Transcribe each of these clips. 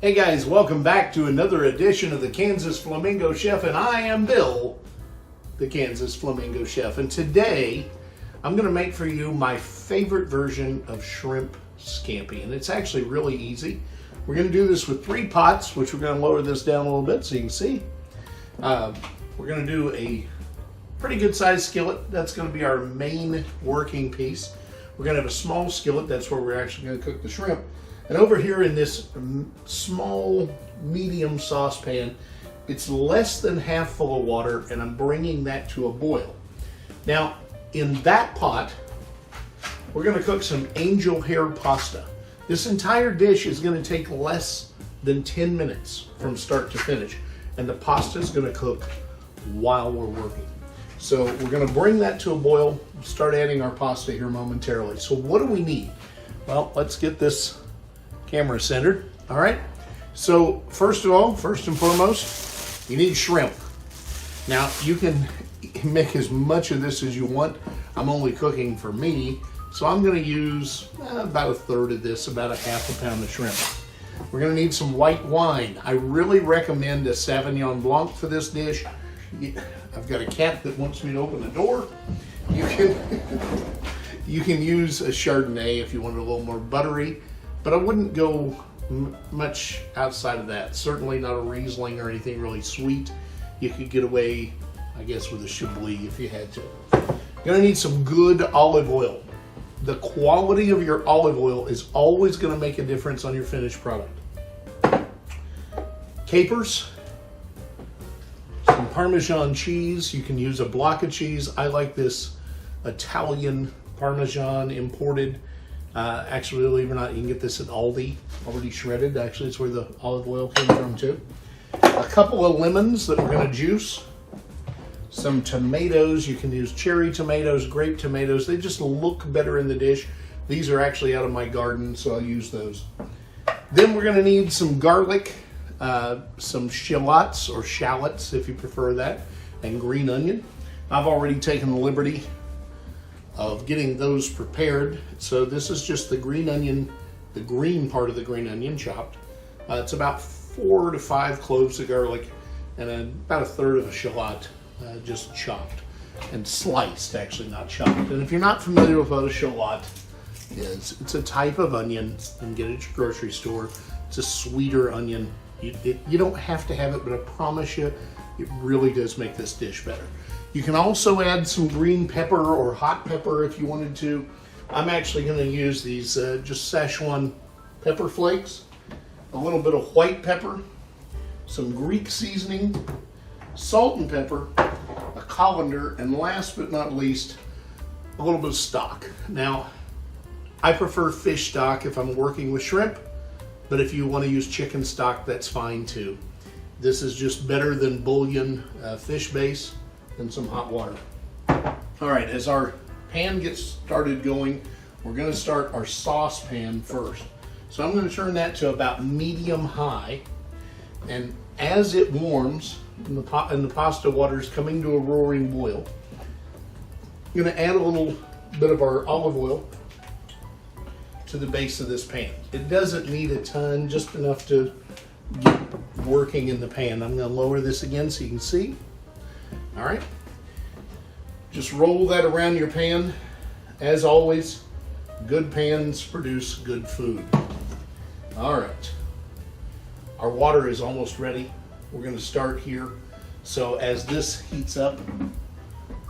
Hey guys, welcome back to another edition of the Kansas Flamingo Chef, and I am Bill, the Kansas Flamingo Chef. And today, I'm gonna make for you my favorite version of shrimp scampi, and it's actually really easy. We're gonna do this with 3 pots, which we're gonna lower this down a little bit so you can see. We're gonna do a pretty good sized skillet. That's gonna be our main working piece. We're gonna have a small skillet, that's where we're actually gonna cook the shrimp. And over here in this small, medium saucepan, it's less than half full of water, and I'm bringing that to a boil. Now, in that pot, we're gonna cook some angel hair pasta. This entire dish is gonna take less than 10 minutes from start to finish, and the pasta is gonna cook while we're working. So we're gonna bring that to a boil, start adding our pasta here momentarily. So what do we need? Well, let's get this camera centered. All right, so first and foremost, you need shrimp. Now you can make as much of this as you want. I'm only cooking for me, so I'm going to use about a third of this, about a half a pound of shrimp. We're going to need some white wine. I really recommend a Sauvignon Blanc for this dish. I've got a cat that wants me to open the door. You can use a Chardonnay if you want it a little more buttery, but I wouldn't go much outside of that. Certainly not a Riesling or anything really sweet. You could get away, I guess, with a Chablis if you had to. You're gonna need some good olive oil. The quality of your olive oil is always gonna make a difference on your finished product. Capers, some Parmesan cheese. You can use a block of cheese. I like this Italian Parmesan imported. Actually, believe it or not, you can get this at Aldi, already shredded. Actually, it's where the olive oil came from too. A couple of lemons that we're gonna juice. Some tomatoes. You can use cherry tomatoes, grape tomatoes. They just look better in the dish. These are actually out of my garden, so I'll use those. Then we're gonna need some garlic, some shallots or shallots if you prefer that, and green onion. I've already taken the liberty of getting those prepared. So this is just the green onion, the green part of the green onion chopped. It's about 4 to 5 cloves of garlic and about a third of a shallot just chopped and sliced, actually not chopped. And if you're not familiar with what a shallot is, it's a type of onion you can get at your grocery store. It's a sweeter onion. You don't have to have it, but I promise you, it really does make this dish better. You can also add some green pepper or hot pepper if you wanted to. I'm actually going to use these just Szechuan pepper flakes, a little bit of white pepper, some Greek seasoning, salt and pepper, a colander, and last but not least, a little bit of stock. Now, I prefer fish stock if I'm working with shrimp, but if you want to use chicken stock, that's fine too. This is just better than bouillon fish base and some hot water. All right, as our pan gets started going, we're gonna start our saucepan first. So I'm gonna turn that to about medium high, and as it warms and the pasta water is coming to a roaring boil, I'm gonna add a little bit of our olive oil to the base of this pan. It doesn't need a ton, just enough to get working in the pan. I'm gonna lower this again so you can see. All right, just roll that around your pan. As always, good pans produce good food. All right, our water is almost ready. We're gonna start here. So as this heats up,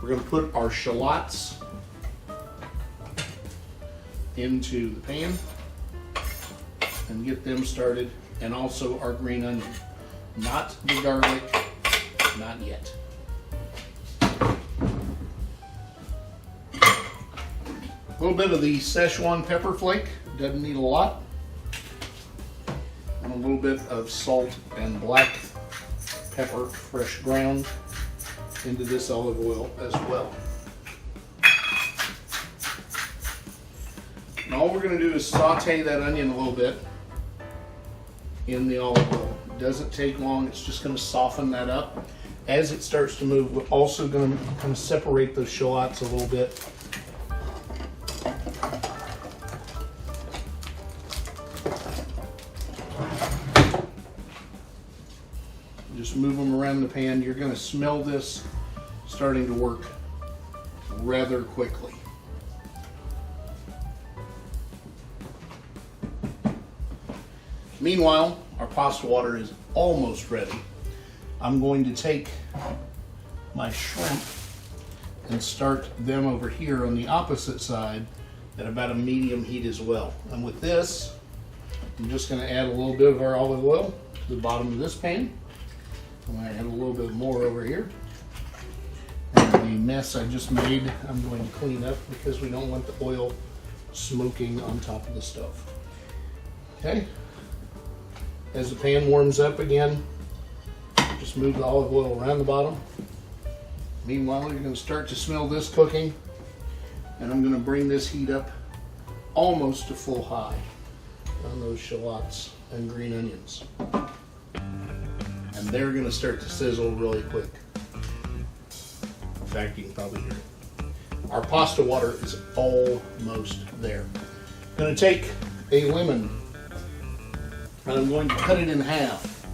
we're gonna put our shallots into the pan and get them started, and also our green onion. Not the garlic, not yet. A little bit of the Szechuan pepper flake, doesn't need a lot. And a little bit of salt and black pepper, fresh ground, into this olive oil as well. And all we're gonna do is saute that onion a little bit in the olive oil. It doesn't take long, it's just gonna soften that up. As it starts to move, we're also gonna kind of separate those shallots a little bit. Just move them around the pan. You're going to smell this starting to work rather quickly. Meanwhile, our pasta water is almost ready. I'm going to take my shrimp and start them over here on the opposite side at about a medium heat as well. And with this, I'm just going to add a little bit of our olive oil to the bottom of this pan. I'm going to add a little bit more over here. And the mess I just made, I'm going to clean up because we don't want the oil smoking on top of the stove. Okay. As the pan warms up again, just move the olive oil around the bottom. Meanwhile, you're going to start to smell this cooking, and I'm going to bring this heat up almost to full high on those shallots and green onions. And they're going to start to sizzle really quick. In fact, you can probably hear it. Our pasta water is almost there. I'm going to take a lemon and I'm going to cut it in half.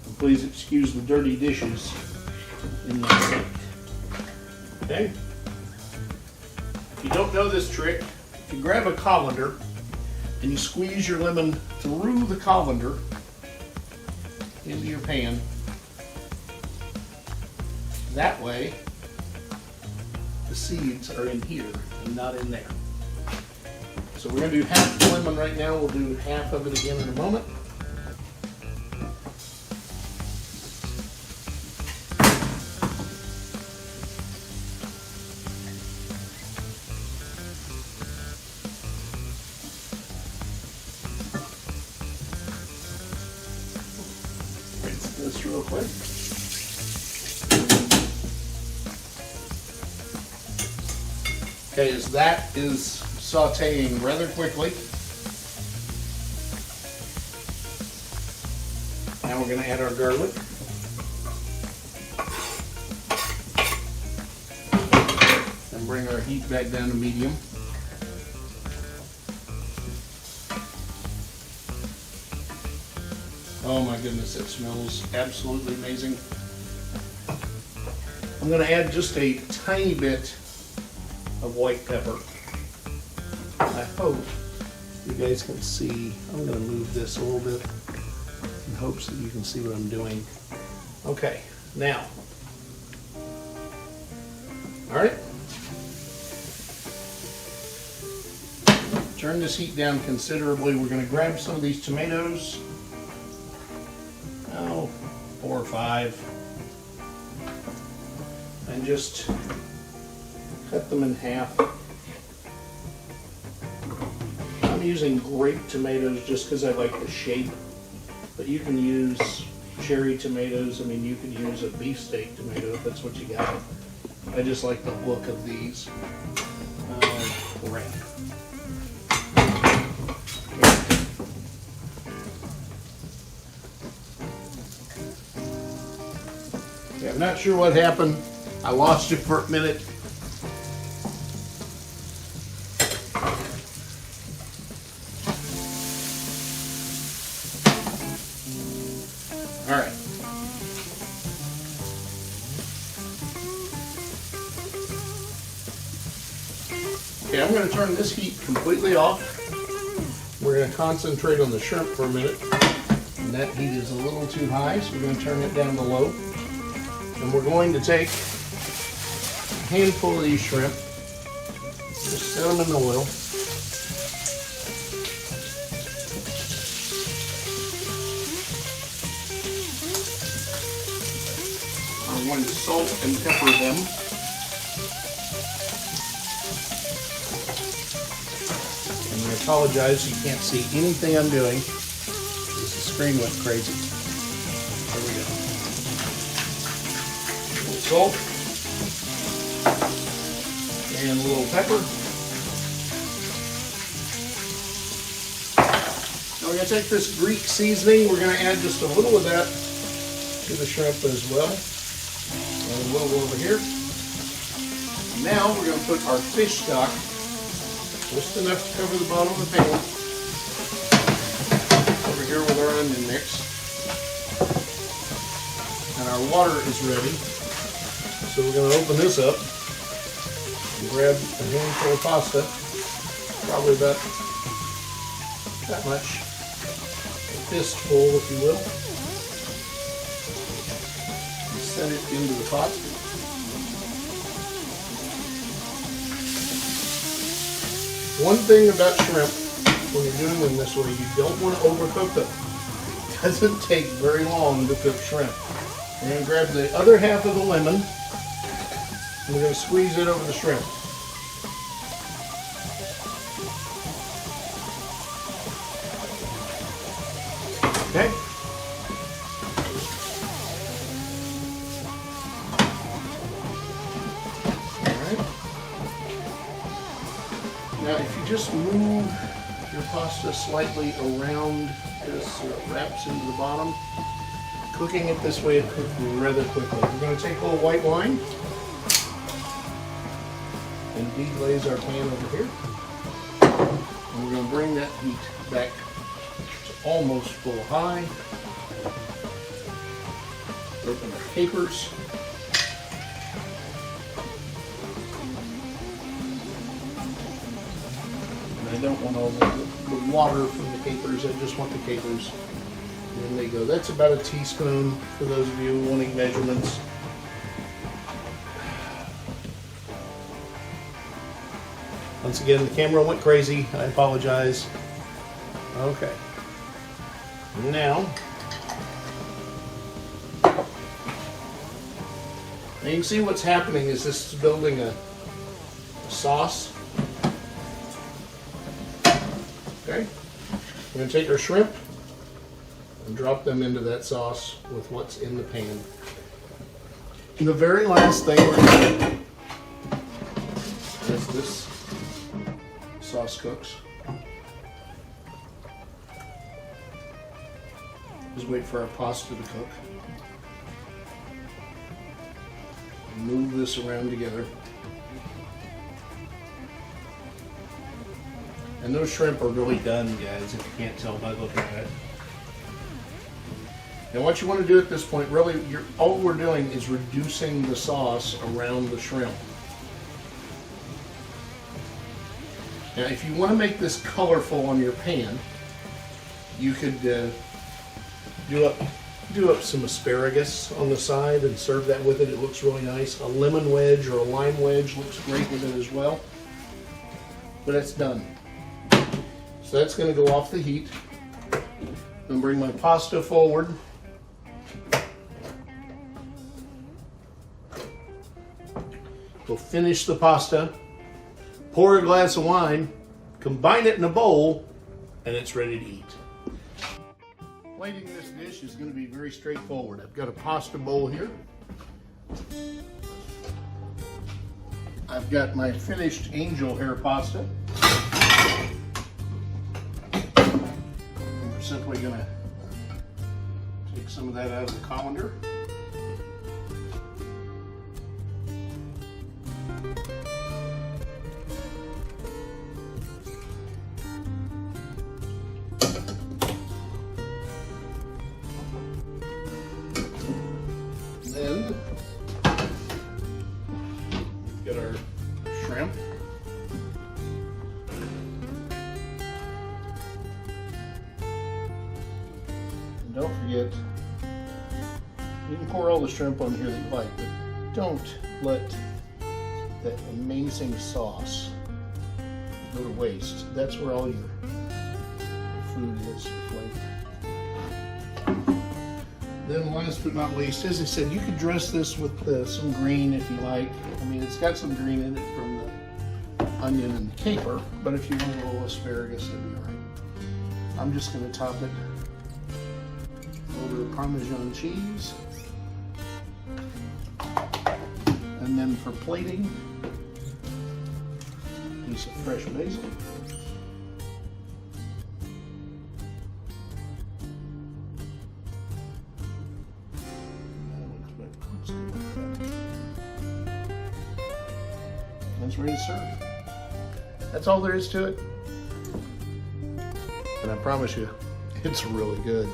And please excuse the dirty dishes in the sink. Okay? If you don't know this trick, if you grab a colander and you squeeze your lemon through the colander into your pan, that way the seeds are in here and not in there. So we're going to do half the lemon right now. We'll do half of it again in a moment. Rinse this real quick. Okay, as that is sauteing rather quickly, now we're going to add our garlic. And bring our heat back down to medium. Oh my goodness, it smells absolutely amazing. I'm going to add just a tiny bit of white pepper. I hope you guys can see. I'm going to move this a little bit in hopes that you can see what I'm doing. Okay, now, all right, turn this heat down considerably. We're going to grab some of these tomatoes, 4 or 5, and just cut them in half. I'm using grape tomatoes just because I like the shape, but you can use cherry tomatoes. I mean, you could use a beefsteak tomato if that's what you got. I just like the look of these. Crap. Okay, I'm not sure what happened. I lost it for a minute. All right. Okay, I'm going to turn this heat completely off. We're going to concentrate on the shrimp for a minute. And that heat is a little too high, so we're going to turn it down to low. And we're going to take a handful of these shrimp, just set them in the oil. I'm going to salt and pepper them. And I apologize, you can't see anything I'm doing. The screen went crazy. There we go. A little salt. And a little pepper. Now we're going to take this Greek seasoning. We're going to add just a little of that to the shrimp as well. And a little over here. Now we're going to put our fish stock, just enough to cover the bottom of the pan, over here with our onion mix. And our water is ready. So we're going to open this up and grab a handful of pasta, probably about that much, a fistful if you will. And set it into the pot. One thing about shrimp, when you're doing them this way, you don't want to overcook them. It doesn't take very long to cook shrimp. We're going to grab the other half of the lemon, and we're going to squeeze it over the shrimp. Okay. Alright. Now if you just move your pasta slightly around this so it wraps into the bottom, cooking it this way, it cooks rather quickly. We're going to take a little white wine and deglaze our pan over here. And we're going to bring that heat back to almost full high. Open our capers. And I don't want all the water from the capers, I just want the capers. And there you go. That's about a teaspoon for those of you wanting measurements. Once again, the camera went crazy. I apologize. Okay. Now you can see what's happening is this is building a sauce. Okay. We're going to take our shrimp and drop them into that sauce with what's in the pan. And the very last thing we're going to do, as this sauce cooks, is wait for our pasta to cook. Move this around together. And those shrimp are really done, guys, if you can't tell by looking at it. And what you want to do at this point, really, all we're doing is reducing the sauce around the shrimp. Now, if you want to make this colorful on your pan, you could do up some asparagus on the side and serve that with it. It looks really nice. A lemon wedge or a lime wedge looks great with it as well. But it's done. So that's going to go off the heat. I'm going to bring my pasta forward. We'll finish the pasta, pour a glass of wine, combine it in a bowl, and it's ready to eat. Plating this dish is going to be very straightforward. I've got a pasta bowl here. I've got my finished angel hair pasta. And we're simply going to take some of that out of the colander. Then get our shrimp. And don't forget, you can pour all the shrimp on here that you like, but don't let that amazing sauce go to waste. That's where all your food is, your flavor. Then last but not least, as I said, you could dress this with some green if you like. I mean, it's got some green in it from the onion and the caper, but if you want a little asparagus, that'd be all right. I'm just going to top it over the Parmesan cheese. And then for plating, a piece of fresh basil. It's ready to serve. That's all there is to it. And I promise you, It's really good.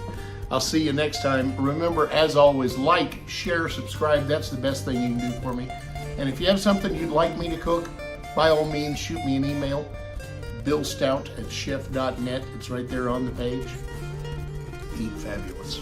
I'll see you next time. Remember, as always, like, share, subscribe. That's the best thing you can do for me. And if you have something you'd like me to cook, by all means, shoot me an email. billstout@chef.net. It's right there on the page. Eat fabulous.